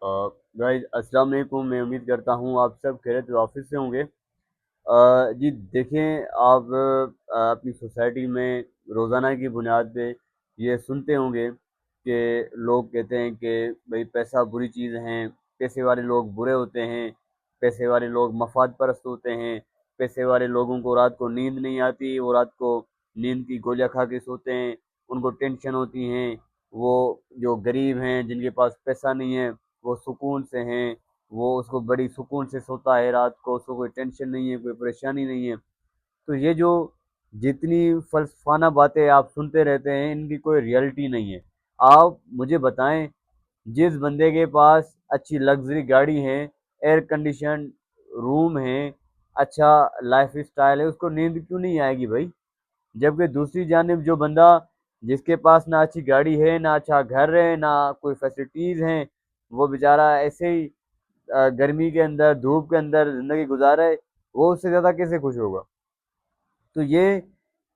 Guys अस्सलाम वालेकुम। मैं उम्मीद करता हूँ आप सब खैरियत ऑफिस से होंगे। जी देखें, आप अपनी सोसाइटी में रोज़ाना की बुनियाद पे ये सुनते होंगे कि लोग कहते हैं कि भाई पैसा बुरी चीज़ है, पैसे वाले लोग बुरे होते हैं, पैसे वाले लोग मफाद परस्त होते हैं, पैसे वाले लोगों को रात को नींद नहीं आती, वो रात को नींद की गोलियां खा के सोते हैं, उनको टेंशन होती हैं। वो जो गरीब हैं जिनके पास पैसा नहीं है वो सुकून से हैं, वो उसको बड़ी सुकून से सोता है रात को, उसको कोई टेंशन नहीं है, कोई परेशानी नहीं है। तो ये जो जितनी फ़लसफ़ाना बातें आप सुनते रहते हैं इनकी कोई रियलिटी नहीं है। आप मुझे बताएँ, जिस बंदे के पास अच्छी लग्ज़री गाड़ी है, एयर कंडीशन रूम है, अच्छा लाइफ़स्टाइल है, उसको नींद क्यों नहीं आएगी भाई? जबकि दूसरी जानिब जो बंदा जिसके पास ना अच्छी गाड़ी है, ना अच्छा घर है, ना कोई फैसिलिटीज़ हैं, वो बेचारा ऐसे ही गर्मी के अंदर, धूप के अंदर ज़िंदगी गुज़ार रहा है, वो उससे ज़्यादा कैसे खुश होगा? तो ये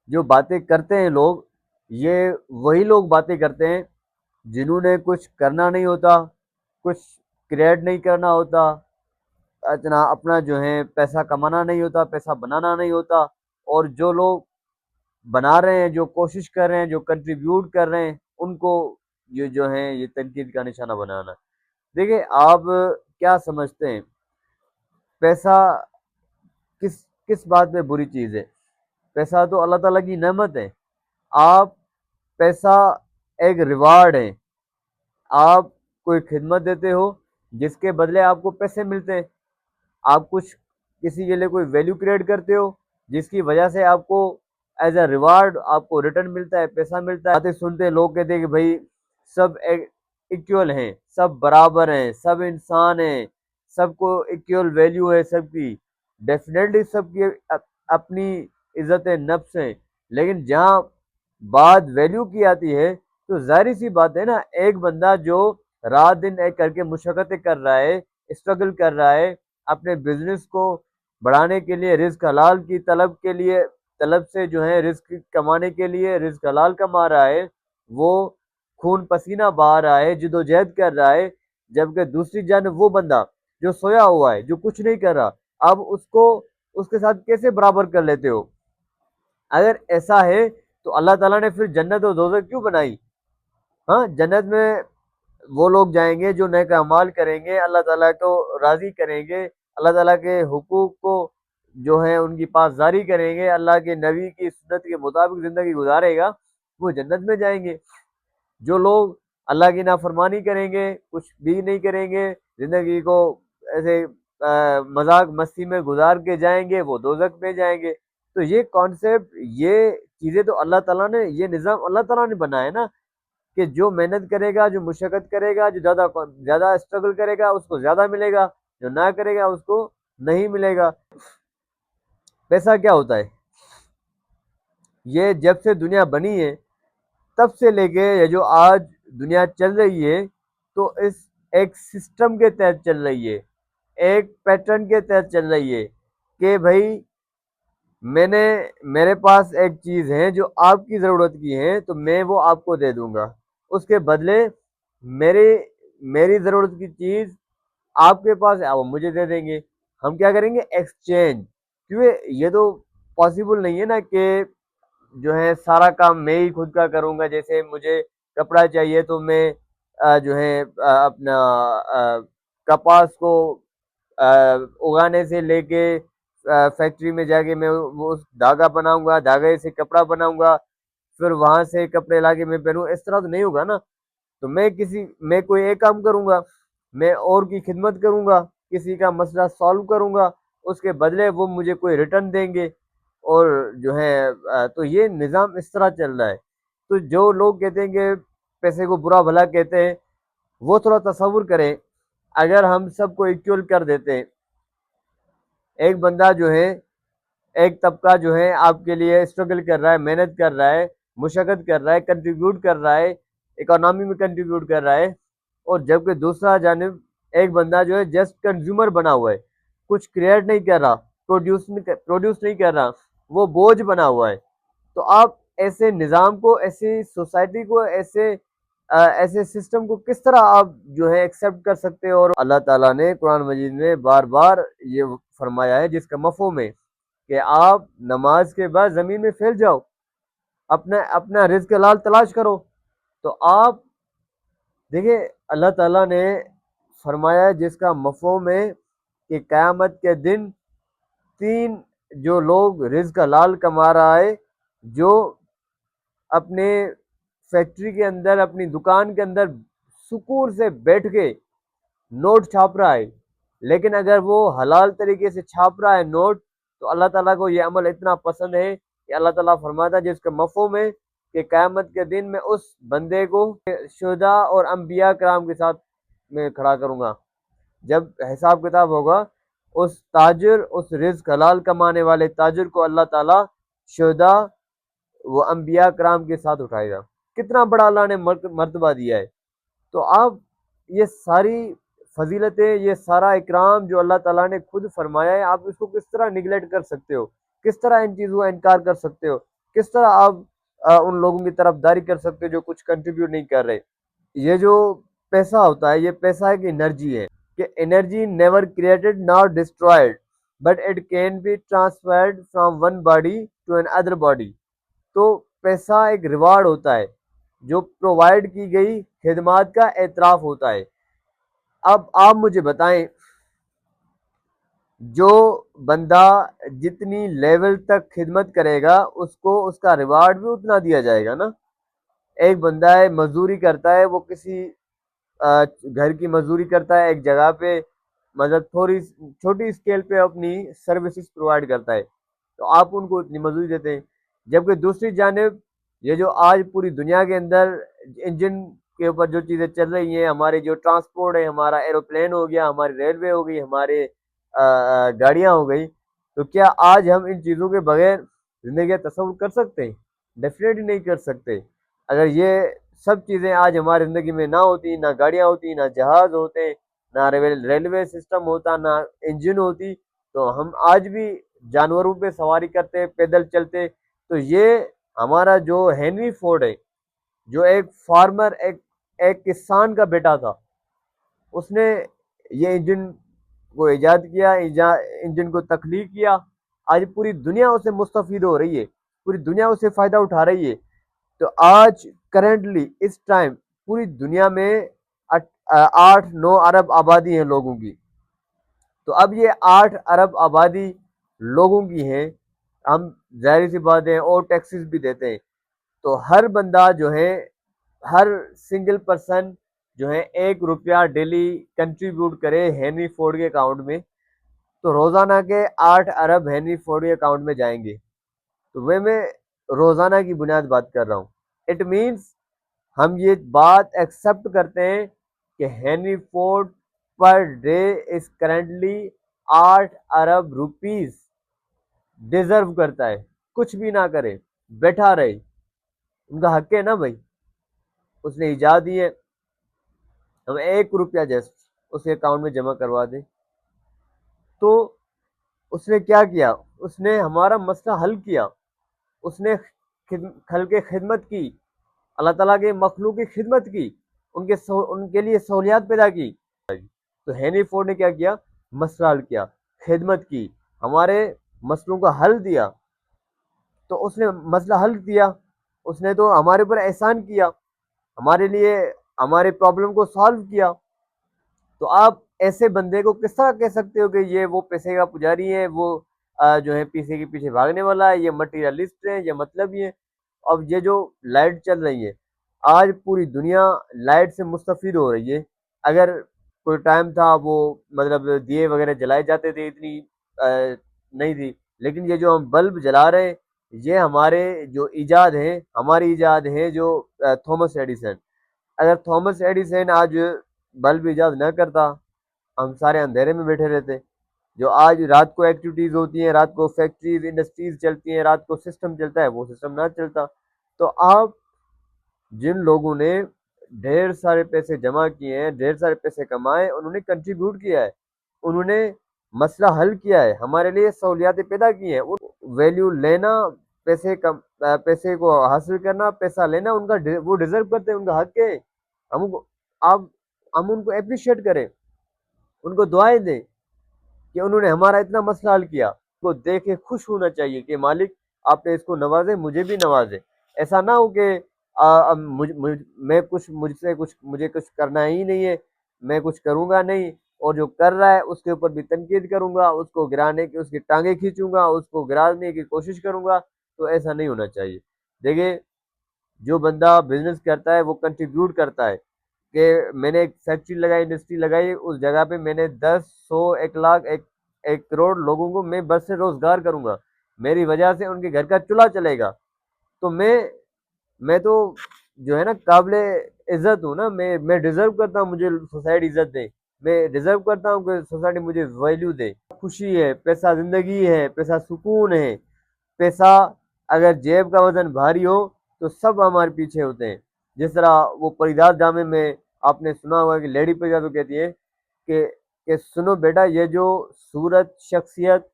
जो बातें करते हैं लोग, ये वही लोग बातें करते हैं जिन्होंने कुछ करना नहीं होता, कुछ क्रिएट नहीं करना होता, इतना अपना जो है पैसा कमाना नहीं होता, पैसा बनाना नहीं होता। और जो लोग बना रहे हैं, जो कोशिश कर रहे हैं, जो कंट्रीब्यूट कर रहे हैं, उनको ये जो है ये तनकीद का निशाना बनाना। देखिए, आप क्या समझते हैं, पैसा किस किस बात में बुरी चीज़ है? पैसा तो अल्लाह ताला की नेमत है। आप पैसा एक रिवार्ड है। आप कोई खिदमत देते हो जिसके बदले आपको पैसे मिलते हैं। आप कुछ किसी के लिए कोई वैल्यू क्रिएट करते हो जिसकी वजह से आपको एज अ रिवार्ड आपको रिटर्न मिलता है, पैसा मिलता है। बातें सुनते हैं लोग, कहते हैं कि भाई सब इक्वल हैं, सब बराबर हैं, सब इंसान हैं, सबको इक्वल वैल्यू है सबकी। डेफिनेटली सबकी अपनी इज्जत नफ्स है, लेकिन जहाँ बात वैल्यू की आती है तो जाहिर सी बात है ना, एक बंदा जो रात दिन एक करके मुशक्कतें कर रहा है, स्ट्रगल कर रहा है, अपने बिजनेस को बढ़ाने के लिए, रिस्क हलाल की तलब के लिए, तलब से जो है रिस्क कमाने के लिए रिस्क हलाल कमा रहा है, वो खून पसीना बहा रहा है, जिदोजहद कर रहा है। जबकि दूसरी जानब वो बंदा जो सोया हुआ है, जो कुछ नहीं कर रहा, अब उसको उसके साथ कैसे बराबर कर लेते हो? अगर ऐसा है तो अल्लाह ताला ने फिर जन्नत और दोज़ख क्यों बनाई? हाँ, जन्नत में वो लोग जाएंगे जो नेक अमाल करेंगे, अल्लाह ताला को राज़ी करेंगे, अल्लाह ताला के हुकूक को जो है उनकी पासदारी करेंगे, अल्लाह के नबी की सुन्नत के मुताबिक ज़िंदगी गुजारेगा, वो जन्नत में जाएंगे। जो लोग अल्लाह की नाफरमानी करेंगे, कुछ भी नहीं करेंगे, ज़िंदगी को ऐसे मज़ाक मस्ती में गुजार के जाएंगे, वो दोज़ख में जाएंगे। तो ये कॉन्सेप्ट, ये चीज़ें तो अल्लाह ताला ने, ये निज़ाम अल्लाह ताला ने बनाया ना, कि जो मेहनत करेगा, जो मुशक्कत करेगा, जो ज़्यादा ज़्यादा स्ट्रगल करेगा उसको ज़्यादा मिलेगा, जो ना करेगा उसको नहीं मिलेगा। पैसा क्या होता है? ये जब से दुनिया बनी है तब से लेके ये जो आज दुनिया चल रही है, तो इस एक सिस्टम के तहत चल रही है, एक पैटर्न के तहत चल रही है कि भाई मैंने मेरे पास एक चीज़ है जो आपकी ज़रूरत की है, तो मैं वो आपको दे दूंगा। उसके बदले मेरी मेरी ज़रूरत की चीज़ आपके पास है, आप वो मुझे दे देंगे। हम क्या करेंगे? एक्सचेंज। क्योंकि ये तो पॉसिबल नहीं है ना कि जो है सारा काम मैं ही खुद का करूँगा। जैसे मुझे कपड़ा चाहिए तो मैं जो है अपना कपास को उगाने से लेके फैक्ट्री में जाके मैं वो धागा बनाऊंगा, धागे से कपड़ा बनाऊंगा, फिर वहां से कपड़े लाके मैं पहनूं। इस तरह तो नहीं होगा ना। तो मैं कोई एक काम करूंगा, मैं और की खिदमत करूंगा, किसी का मसला सॉल्व करूंगा, उसके बदले वो मुझे कोई रिटर्न देंगे। और जो है तो ये निज़ाम इस तरह चल रहा है। तो जो लोग कहते हैं कि पैसे को बुरा भला कहते हैं, वो थोड़ा तसव्वुर करें, अगर हम सबको इक्वल कर देते हैं, एक बंदा जो है, एक तबका जो है आपके लिए स्ट्रगल कर रहा है, मेहनत कर रहा है, मुशक्कत कर रहा है, कंट्रीब्यूट कर रहा है, इकोनॉमी में कंट्रीब्यूट कर रहा है। और जबकि दूसरा जानिब एक बंदा जो है जस्ट कंज्यूमर बना हुआ है, कुछ क्रिएट नहीं कर रहा, प्रोड्यूस नहीं कर रहा, वो बोझ बना हुआ है। तो आप ऐसे निज़ाम को, ऐसी सोसाइटी को, ऐसे ایسے سسٹم کو کس طرح آپ جو ہے ایکسیپٹ کر سکتے ہو؟ اور اللہ تعالیٰ نے قرآن مجید میں بار بار یہ فرمایا ہے جس کا مفہوم ہے کہ آپ نماز کے بعد زمین میں پھیل جاؤ، اپنا اپنا رزق حلال تلاش کرو۔ تو آپ دیکھیں اللہ تعالیٰ نے فرمایا ہے جس کا مفہوم ہے کہ قیامت کے دن تین جو لوگ رزق حلال کما رہا ہے، جو اپنے فیکٹری کے اندر اپنی دکان کے اندر سکون سے بیٹھ کے نوٹ چھاپ رہا ہے، لیکن اگر وہ حلال طریقے سے چھاپ رہا ہے نوٹ، تو اللہ تعالیٰ کو یہ عمل اتنا پسند ہے کہ اللہ تعالیٰ فرماتا ہے جس کا مفہوم ہے کہ قیامت کے دن میں اس بندے کو شہداء اور انبیاء کرام کے ساتھ میں کھڑا کروں گا۔ جب حساب کتاب ہوگا، اس تاجر، اس رزق حلال کمانے والے تاجر کو اللہ تعالیٰ شہداء وہ انبیاء کرام کے ساتھ اٹھائے گا۔ کتنا بڑا اللہ نے مرتبہ دیا ہے۔ تو آپ یہ ساری فضیلتیں، یہ سارا اکرام جو اللہ تعالیٰ نے خود فرمایا ہے، آپ اس کو کس طرح نگلیکٹ کر سکتے ہو؟ کس طرح ان چیزوں کا انکار کر سکتے ہو؟ کس طرح آپ ان لوگوں کی طرف داری کر سکتے ہو جو کچھ کنٹریبیوٹ نہیں کر رہے؟ یہ جو پیسہ ہوتا ہے، یہ پیسہ ایک انرجی ہے کہ energy never created nor destroyed but it can be transferred from one body to another body. تو پیسہ ایک ریوارڈ ہوتا ہے جو پرووائڈ کی گئی خدمات کا اعتراف ہوتا ہے۔ اب آپ مجھے بتائیں، جو بندہ جتنی لیول تک خدمت کرے گا اس کو اس کا ریوارڈ بھی اتنا دیا جائے گا نا۔ ایک بندہ ہے مزدوری کرتا ہے، وہ کسی گھر کی مزدوری کرتا ہے ایک جگہ پہ، مطلب تھوڑی چھوٹی اسکیل پہ اپنی سروسز پرووائڈ کرتا ہے، تو آپ ان کو اتنی مزدوری دیتے ہیں۔ جبکہ دوسری جانب یہ جو آج پوری دنیا کے اندر انجن کے اوپر جو چیزیں چل رہی ہیں، ہمارے جو ٹرانسپورٹ ہے، ہمارا ایروپلین ہو گیا، ہماری ریلوے ہو گئی، ہمارے گاڑیاں ہو گئی، تو کیا آج ہم ان چیزوں کے بغیر زندگی کا تصور کر سکتے ہیں؟ ڈیفینیٹلی نہیں کر سکتے۔ اگر یہ سب چیزیں آج ہماری زندگی میں نہ ہوتی، نہ گاڑیاں ہوتی، نہ جہاز ہوتے، نہ ریلوے سسٹم ہوتا، نہ انجن ہوتی، تو ہم آج بھی جانوروں پہ سواری کرتے، پیدل چلتے۔ تو یہ ہمارا جو ہینری فورڈ ہے، جو ایک فارمر، ایک کسان کا بیٹا تھا، اس نے یہ انجن کو ایجاد کیا، انجن کو تخلیق کیا۔ آج پوری دنیا اسے مستفید ہو رہی ہے، پوری دنیا اسے فائدہ اٹھا رہی ہے۔ تو آج کرنٹلی اس ٹائم پوری دنیا میں 8-9 ارب آبادی ہیں لوگوں کی۔ تو اب یہ 8 ارب آبادی لوگوں کی ہیں، ہم ظاہر سی بات ہے اور ٹیکسز بھی دیتے ہیں، تو ہر بندہ جو ہے، ہر سنگل پرسن جو ہے 1 روپیہ ڈیلی کنٹریبیوٹ کرے ہینری فورڈ کے اکاؤنٹ میں، تو روزانہ کے 8 ارب ہینری فورڈ کے اکاؤنٹ میں جائیں گے۔ تو میں روزانہ کی بنیاد بات کر رہا ہوں۔ اٹ مینس ہم یہ بات ایکسیپٹ کرتے ہیں کہ Henry Ford per day is currently 8 ارب روپیز ڈیزرو کرتا ہے، کچھ بھی نہ کرے، بیٹھا رہے، ان کا حق ہے نا بھائی، اس نے ایجاد دی ہے، ہم 1 روپیہ جسٹ اس کے اکاؤنٹ میں جمع کروا دیں۔ تو اس نے کیا کیا؟ اس نے ہمارا مسئلہ حل کیا، اس نے خلق خدمت کی، اللہ تعالیٰ کے مخلوق کی خدمت کی، ان کے لیے سہولیات پیدا کی۔ تو ہینری فورڈ نے کیا کیا؟ مسئلہ حل کیا، خدمت کی، ہمارے مسئلوں کا حل دیا۔ تو اس نے مسئلہ حل کیا، اس نے تو ہمارے اوپر احسان کیا، ہمارے لیے ہمارے پرابلم کو سالو کیا۔ تو آپ ایسے بندے کو کس طرح کہہ سکتے ہو کہ یہ وہ پیسے کا پجاری ہے، وہ جو ہے پیسے کے پیچھے بھاگنے والا ہے، یہ مٹیریلسٹ ہے، یہ مطلب یہ۔ اب یہ جو لائٹ چل رہی ہے، آج پوری دنیا لائٹ سے مستفید ہو رہی ہے۔ اگر کوئی ٹائم تھا وہ مطلب دیے وغیرہ جلائے جاتے تھے، اتنی نہیں تھی، لیکن یہ جو ہم بلب جلا رہے ہیں، یہ ہمارے جو ایجاد ہیں، ہماری ایجاد ہیں جو تھامس ایڈیسن۔ اگر تھامس ایڈیسن آج بلب ایجاد نہ کرتا، ہم سارے اندھیرے میں بیٹھے رہتے۔ جو آج رات کو ایکٹیویٹیز ہوتی ہیں، رات کو فیکٹریز، انڈسٹریز چلتی ہیں، رات کو سسٹم چلتا ہے، وہ سسٹم نہ چلتا۔ تو آپ جن لوگوں نے ڈھیر سارے پیسے جمع کیے ہیں، ڈھیر سارے پیسے کمائے، انہوں نے کنٹریبیوٹ کیا ہے، انہوں نے مسئلہ حل کیا ہے، ہمارے لیے سہولیاتیں پیدا کی ہیں۔ ویلیو لینا، پیسے کو حاصل کرنا، پیسہ لینا، ان کا وہ ڈیزرو کرتے ہیں، ان کا حق ہے۔ हमको आप हम उनको एप्रिशिएट करें, उनको दुआएं दें कि उन्होंने हमारा इतना मसला हल किया। को देख के खुश होना चाहिए कि मालिक आपने इसको नवाजे, मुझे भी नवाजे। ऐसा ना हो कि अब मैं कुछ मुझसे कुछ मुझे कुछ करना ही नहीं है, मैं कुछ करूंगा नहीं, और जो कर रहा है उसके ऊपर भी तनकीद करूंगा, उसको गिराने की उसकी टांगे खींचूंगा, उसको गिराने की कोशिश करूंगा। तो ऐसा नहीं होना चाहिए। देखिए, जो बंदा बिजनेस करता है वो कंट्रीब्यूट करता है कि मैंने एक फैक्ट्री लगाई, इंडस्ट्री लगाई, उस जगह पे मैंने 10, 100, 1 लाख, एक करोड़ लोगों को मैं बस से रोजगार करूंगा, मेरी वजह से उनके घर का चूल्हा चलेगा। तो मैं तो जो है ना काबिल इज्जत हूँ ना, मैं डिजर्व करता हूँ मुझे सोसाइटी इज्जत दे, मैं डिजर्व करता हूँ कि सोसाइटी मुझे वैल्यू दे। खुशी है, पैसा जिंदगी है, पैसा सुकून है। पैसा अगर जेब का वजन भारी हो तो सब हमारे पीछे होते हैं। जिस तरह वो परिदार ड्रामे में आपने सुना होगा कि लेडी परिदार तो कहती है कि सुनो बेटा, ये जो सूरत शख्सियत,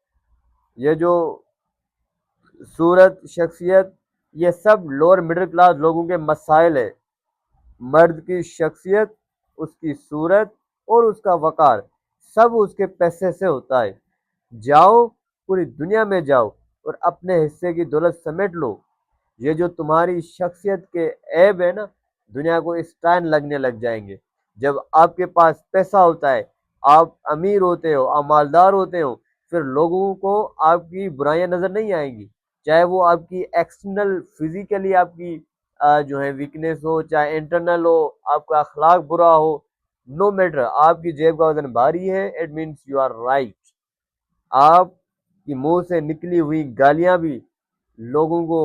ये सब लोअर मिडिल क्लास लोगों के मसाइल है। मर्द की शख्सियत, उसकी सूरत और उसका वकार सब उसके पैसे से होता है। जाओ, पूरी दुनिया में जाओ और अपने हिस्से की दौलत समेट लो। ये जो तुम्हारी शख्सियत के ऐब है ना, दुनिया को इस टाइन लगने लग जाएंगे। जब आपके पास पैसा होता है, आप अमीर होते हो, आप मालदार होते हो, फिर लोगों को आपकी बुराइयां नजर नहीं आएंगी। चाहे वो आपकी एक्सटर्नल फिजिकली आपकी जो है वीकनेस हो, चाहे इंटरनल हो, आपका अखलाक बुरा हो, नो मैटर, आपकी जेब का वजन भारी है, it means you are right. आपकी मुंह से निकली हुई गालियां भी लोगों को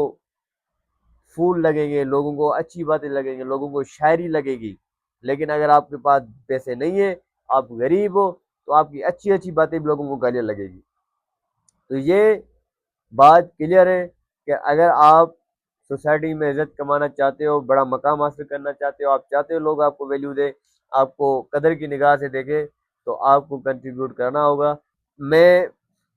फूल लगेंगे, लोगों को अच्छी बातें लगेंगे, लोगों को शायरी लगेगी। लेकिन अगर आपके पास पैसे नहीं है, आप गरीब हो, तो आपकी अच्छी अच्छी बातें भी लोगों को गालियां लगेगी। तो ये बात क्लियर है कि अगर आप सोसाइटी में इज्जत कमाना चाहते हो, बड़ा मकाम हासिल करना चाहते हो, आप चाहते हो लोग आपको वैल्यू दे, आपको कदर की निगाह से देखे, तो आपको कंट्रीब्यूट करना होगा। मैं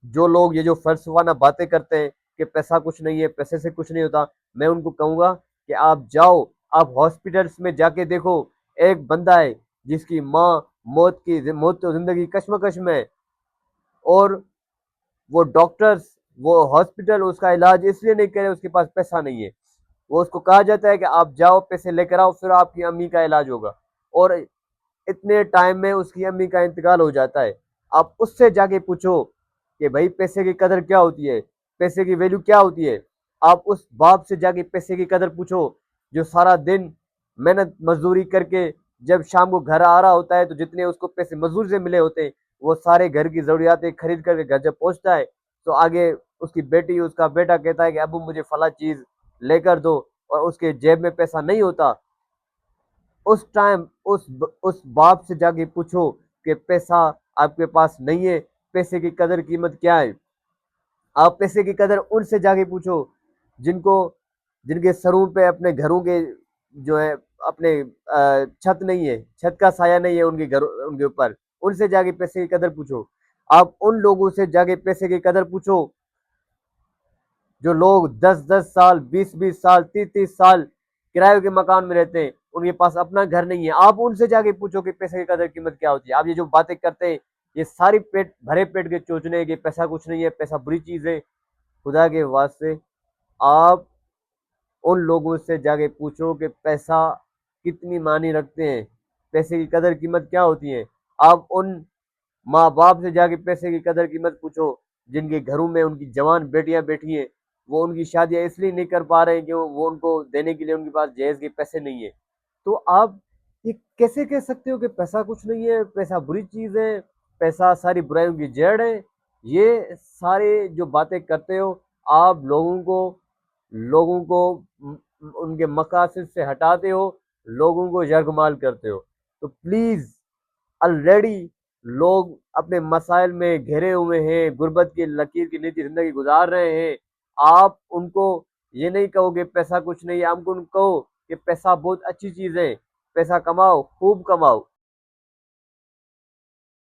जो लोग ये जो फलसफाना बातें करते हैं कि पैसा कुछ नहीं है, पैसे से कुछ नहीं होता, मैं उनको कहूंगा कि आप जाओ, आप हॉस्पिटल्स में जाके देखो। एक बंदा है जिसकी माँ मौत तो जिंदगी कश्मकश में है, और वो डॉक्टर्स, वो हॉस्पिटल उसका इलाज इसलिए नहीं करे, उसके पास पैसा नहीं है। वो उसको कहा जाता है कि आप जाओ पैसे लेकर आओ, फिर आपकी अम्मी का इलाज होगा, और इतने टाइम में उसकी अम्मी का इंतकाल हो जाता है। आप उससे जाके पूछो कि भाई पैसे की कदर क्या होती है, पैसे की वैल्यू क्या होती है। आप उस बाप से जाके पैसे की कदर पूछो जो सारा दिन मेहनत मजदूरी करके जब शाम को घर आ रहा होता है, तो जितने उसको पैसे मजदूर से मिले होते हैं, वो सारे घर की जरूरियातें खरीद करके घर जब पहुंचता है, तो आगे उसकी बेटी उसका बेटा कहता है कि अबू मुझे फला चीज लेकर दो, और उसके जेब में पैसा नहीं होता। उस टाइम उस बाप से जाके पूछो कि पैसा आपके पास नहीं है, पैसे की कदर कीमत क्या है। आप पैसे की कदर उनसे जाके पूछो जिनको जिनके सरों पे अपने घरों के जो है अपने छत नहीं है, छत का साया नहीं है उनके घर उनके ऊपर। उनसे जाके पैसे की कदर पूछो। आप उन लोगों से जाके पैसे की कदर पूछो जो लोग 10-10 साल, 20-20 साल, 30-30 साल किराए के मकान में रहते हैं, उनके पास अपना घर नहीं है। आप उनसे जाके पूछो कि पैसे की कदर कीमत क्या होती है। आप ये जो बातें करते हैं, ये सारी पेट भरे पेट के चोचने कि पैसा कुछ नहीं है, पैसा बुरी चीज है। खुदा के वास्ते आप उन लोगों से जाके पूछो कि पैसा कितनी मानी रखते हैं, पैसे की कदर कीमत क्या होती है। आप उन माँ बाप से जाके पैसे की कदर कीमत पूछो जिनके घरों में उनकी जवान बेटियां बैठी हैं, वो उनकी शादियां इसलिए नहीं कर पा रहे हैं कि वो उनको देने के लिए उनके पास जहेज के पैसे नहीं है। तो आप ये कैसे कह सकते हो कि पैसा कुछ नहीं है, पैसा बुरी चीज है, पैसा सारी बुराइयों की जड़ है। ये सारे जो बातें करते हो, आप लोगों को उनके मकासद से हटाते हो, लोगों को यरगमाल करते हो। तो प्लीज, ऑलरेडी लोग अपने मसाइल में घिरे हुए हैं, गुर्बत की लकीर की नीचे जिंदगी गुजार रहे हैं। आप उनको ये नहीं कहो कि पैसा कुछ नहीं है, आप उनको कहो कि पैसा बहुत अच्छी चीज है, पैसा कमाओ, खूब कमाओ।